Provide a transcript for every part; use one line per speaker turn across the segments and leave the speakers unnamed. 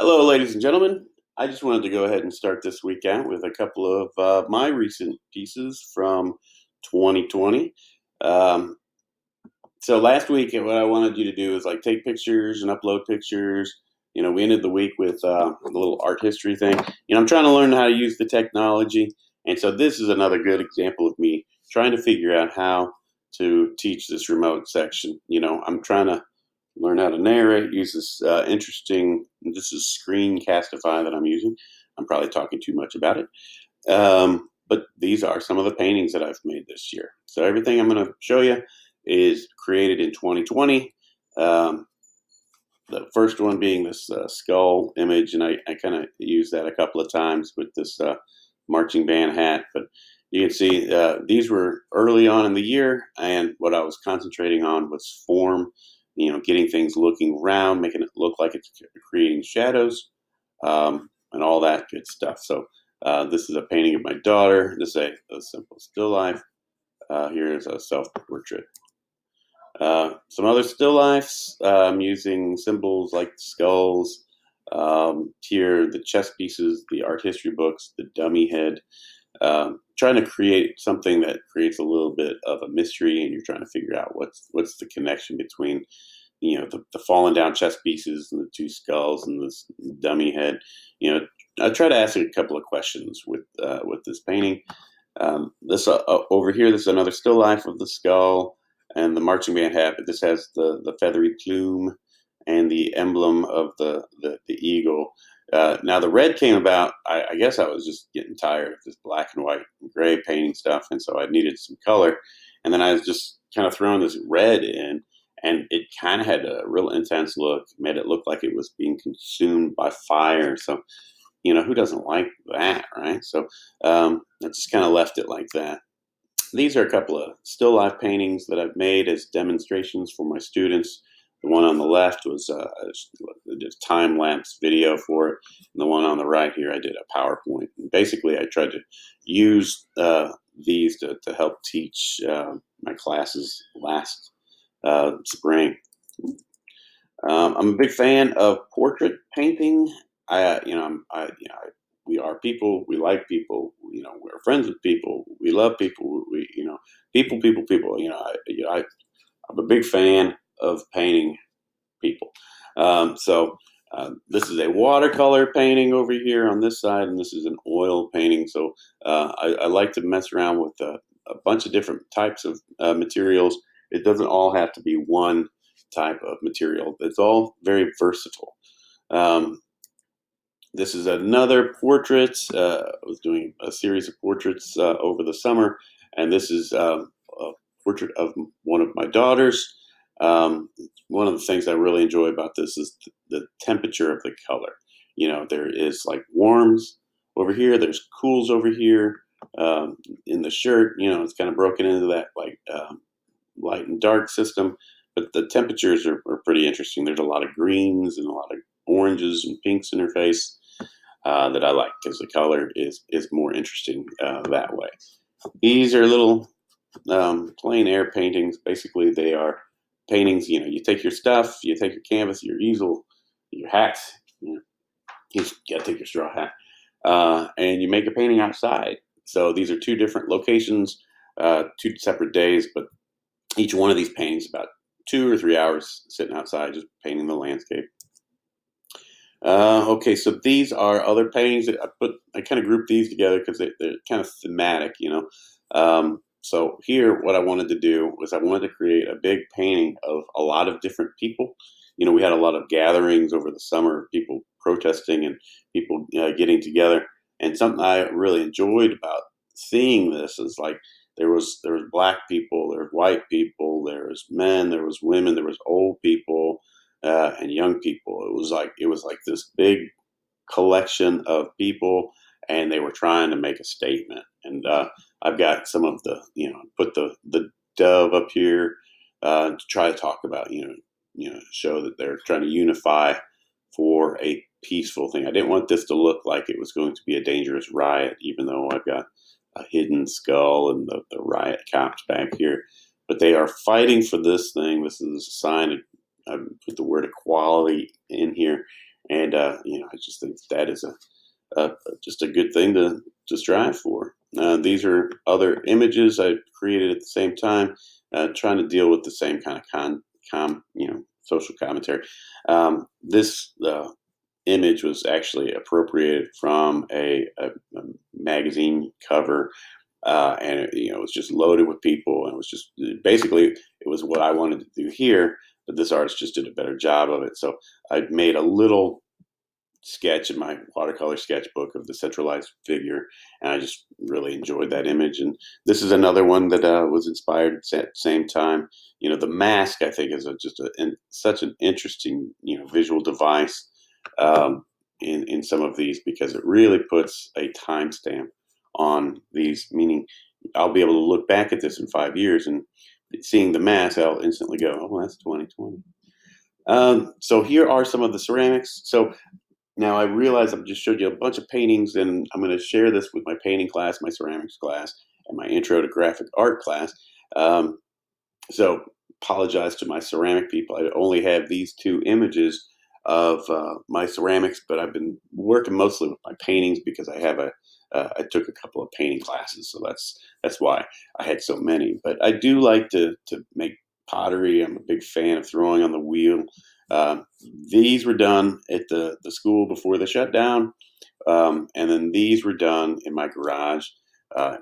Hello, ladies and gentlemen. I just wanted to go ahead and start this week out with a couple of my recent pieces from 2020. Um, so last week, what I wanted you to do is like take pictures and upload pictures. We ended the week with a little art history thing. I'm trying to learn how to use the technology, and so this is another good example of me trying to figure out how to teach this remote section. I'm trying to learn how to narrate, use this interesting, this is Screencastify that I'm using. I'm probably talking too much about it. But these are some of the paintings that I've made this year. So everything I'm going to show you is created in 2020. Um, the first one being this skull image, and I kind of used that a couple of times with this marching band hat. But you can see these were early on in the year, and what I was concentrating on was form, getting things looking round, making it look like it's creating shadows, and all that good stuff. So this is a painting of my daughter. This is a simple still life. Here is a self-portrait. Some other still lifes, I'm using symbols like skulls, here the chess pieces, the art history books, the dummy head, trying to create something that creates a little bit of a mystery, and you're trying to figure out what's the connection between the fallen down chess pieces and the two skulls and this dummy head. I try to ask a couple of questions with this painting. This over here, this is another still life of the skull and the marching band hat. But this has the feathery plume and the emblem of the eagle. Now the red came about. I guess I was just getting tired of this black and white and gray painting stuff, and so I needed some color. And then I was just kind of throwing this red in, and it kind of had a real intense look. Made it look like it was being consumed by fire. So who doesn't like that, right? So I just kind of left it like that. These are a couple of still life paintings that I've made as demonstrations for my students. The one on the left was I did a time lapse video for it, and the one on the right here I did a PowerPoint. And basically, I tried to use these to help teach my classes last spring. I'm a big fan of portrait painting. We are people. We like people. We're friends with people. We love people. People. I'm a big fan of painting people. This is a watercolor painting over here on this side, and this is an oil painting. So I like to mess around with a bunch of different types of materials. It doesn't all have to be one type of material. It's all very versatile. This is another portrait. I was doing a series of portraits over the summer, and this is a portrait of one of my daughters. One of the things I really enjoy about this is the temperature of the color. There is like warms over here, there's cools over here. In the shirt, it's kind of broken into that like light and dark system, but the temperatures are pretty interesting. There's a lot of greens and a lot of oranges and pinks in her face that I like because the color is more interesting that way. These are little plein air paintings. Basically, they are paintings. You take your stuff, you take your canvas, your easel, your hat. You gotta take your straw hat, and you make a painting outside. So these are two different locations, two separate days, but each one of these paintings about 2 or 3 hours sitting outside just painting the landscape. Okay, so these are other paintings that I kind of grouped these together because they're kind of thematic. So here, what I wanted to do was I wanted to create a big painting of a lot of different people. We had a lot of gatherings over the summer, people protesting and people getting together. And something I really enjoyed about seeing this is like there was black people, there was white people, there was men, there was women, there was old people, and young people. It was like this big collection of people, and they were trying to make a statement. And I've got some of put the dove up here to try to talk about show that they're trying to unify for a peaceful thing. I didn't want this to look like it was going to be a dangerous riot, even though I've got a hidden skull and the riot cops back here. But they are fighting for this thing. This is a sign. I put the word equality in here, And I just think that is a just a good thing to strive for. These are other images I created at the same time, trying to deal with the same kind of social commentary. This image was actually appropriated from a magazine cover, and it was just loaded with people, and it was just basically it was what I wanted to do here, but this artist just did a better job of it. So I made a little sketch in my watercolor sketchbook of the centralized figure, and I just really enjoyed that image. And this is another one that was inspired at the same time. The mask, I think, is such an interesting visual device, in some of these, because it really puts a timestamp on these. Meaning, I'll be able to look back at this in 5 years and seeing the mask, I'll instantly go, "Oh, well, that's 2020." So here are some of the ceramics. So now I realize I've just showed you a bunch of paintings, and I'm going to share this with my painting class, my ceramics class, and my intro to graphic art class. Um, so apologize to my ceramic people. I only have these two images of my ceramics, but I've been working mostly with my paintings because I took a couple of painting classes, so that's why I had so many. But I do like to make pottery. I'm a big fan of throwing on the wheel. Uh, these were done at the school before the shutdown, and then these were done in my garage,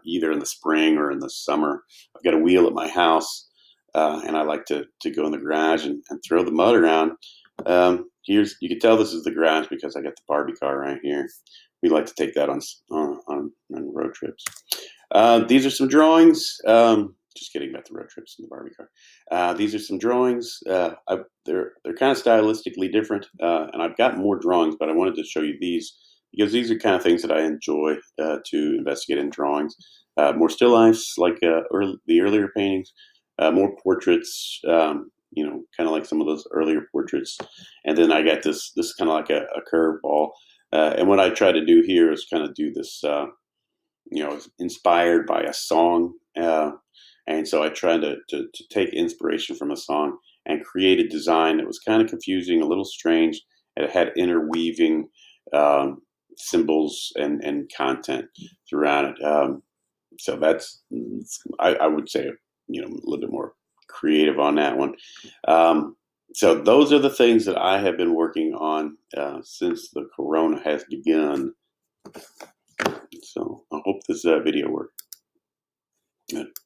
either in the spring or in the summer. I've got a wheel at my house, and I like to go in the garage and throw the mud around. You can tell this is the garage because I got the Barbie car right here. We like to take that on road trips. These are some drawings. Just kidding about the road trips in the Barbie car. These are some drawings. They're kind of stylistically different, and I've got more drawings, but I wanted to show you these because these are kind of things that I enjoy to investigate in drawings. More still lifes, like the earlier paintings, more portraits. Kind of like some of those earlier portraits, and then I got this kind of like a curve ball. And what I try to do here is kind of do this. Inspired by a song. And so I tried to take inspiration from a song and create a design that was kind of confusing, a little strange, and it had interweaving um, symbols and content throughout it. So I would say, a little bit more creative on that one. So those are the things that I have been working on since the corona has begun. So I hope this video worked. Good.